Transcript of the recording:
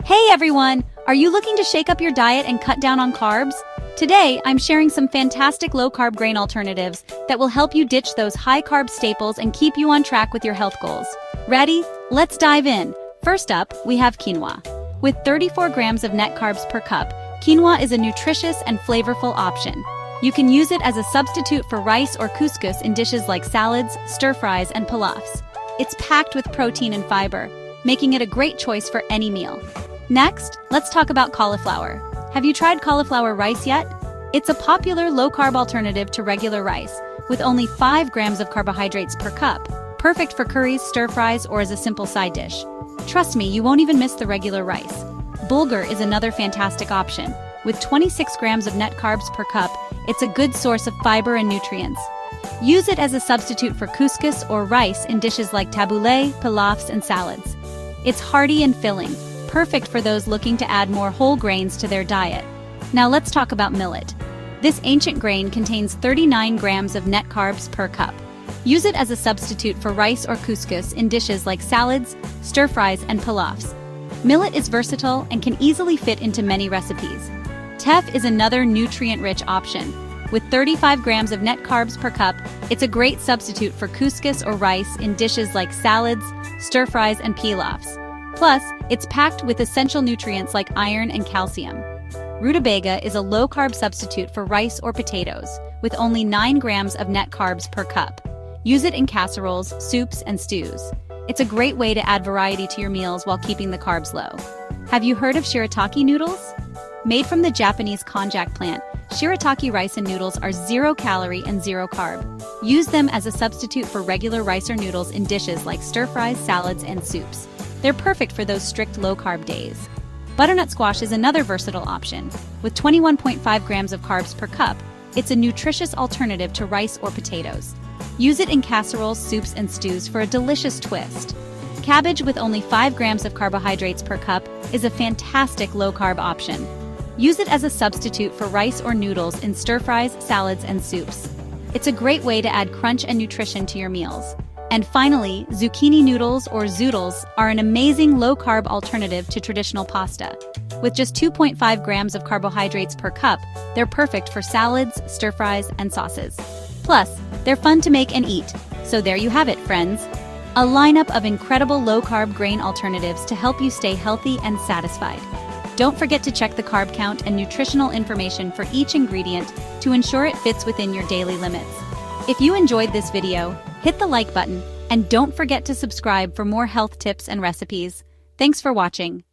Hey everyone! Are you looking to shake up your diet and cut down on carbs? Today, I'm sharing some fantastic low-carb grain alternatives that will help you ditch those high-carb staples and keep you on track with your health goals. Ready? Let's dive in. First up, we have quinoa. With 34 grams of net carbs per cup, quinoa is a nutritious and flavorful option. You can use it as a substitute for rice or couscous in dishes like salads, stir-fries, and pilafs. It's packed with protein and fiber, making it a great choice for any meal. Next, let's talk about cauliflower. Have you tried cauliflower rice yet? It's a popular low-carb alternative to regular rice, with only 5 grams of carbohydrates per cup, perfect for curries, stir-fries, or as a simple side dish. Trust me, you won't even miss the regular rice. Bulgur is another fantastic option. With 26 grams of net carbs per cup, it's a good source of fiber and nutrients. Use it as a substitute for couscous or rice in dishes like tabbouleh, pilafs, and salads. It's hearty and filling, perfect for those looking to add more whole grains to their diet. Now let's talk about millet. This ancient grain contains 39 grams of net carbs per cup. Use it as a substitute for rice or couscous in dishes like salads, stir-fries, and pilafs. Millet is versatile and can easily fit into many recipes. Teff is another nutrient-rich option. With 35 grams of net carbs per cup, it's a great substitute for couscous or rice in dishes like salads, stir-fries, and pilafs. Plus, it's packed with essential nutrients like iron and calcium. Rutabaga is a low-carb substitute for rice or potatoes, with only 9 grams of net carbs per cup. Use it in casseroles, soups, and stews. It's a great way to add variety to your meals while keeping the carbs low. Have you heard of shirataki noodles? Made from the Japanese konjac plant, shirataki rice and noodles are 0 calorie and 0 carb. Use them as a substitute for regular rice or noodles in dishes like stir-fries, salads, and soups. They're perfect for those strict low-carb days. Butternut squash is another versatile option. With 21.5 grams of carbs per cup, it's a nutritious alternative to rice or potatoes. Use it in casseroles, soups, and stews for a delicious twist. Cabbage with only 5 grams of carbohydrates per cup is a fantastic low-carb option. Use it as a substitute for rice or noodles in stir-fries, salads, and soups. It's a great way to add crunch and nutrition to your meals. And finally, zucchini noodles or zoodles are an amazing low-carb alternative to traditional pasta. With just 2.5 grams of carbohydrates per cup, they're perfect for salads, stir-fries, and sauces. Plus, they're fun to make and eat. So there you have it, friends. A lineup of incredible low-carb grain alternatives to help you stay healthy and satisfied. Don't forget to check the carb count and nutritional information for each ingredient to ensure it fits within your daily limits. If you enjoyed this video, hit the like button and don't forget to subscribe for more health tips and recipes. Thanks for watching.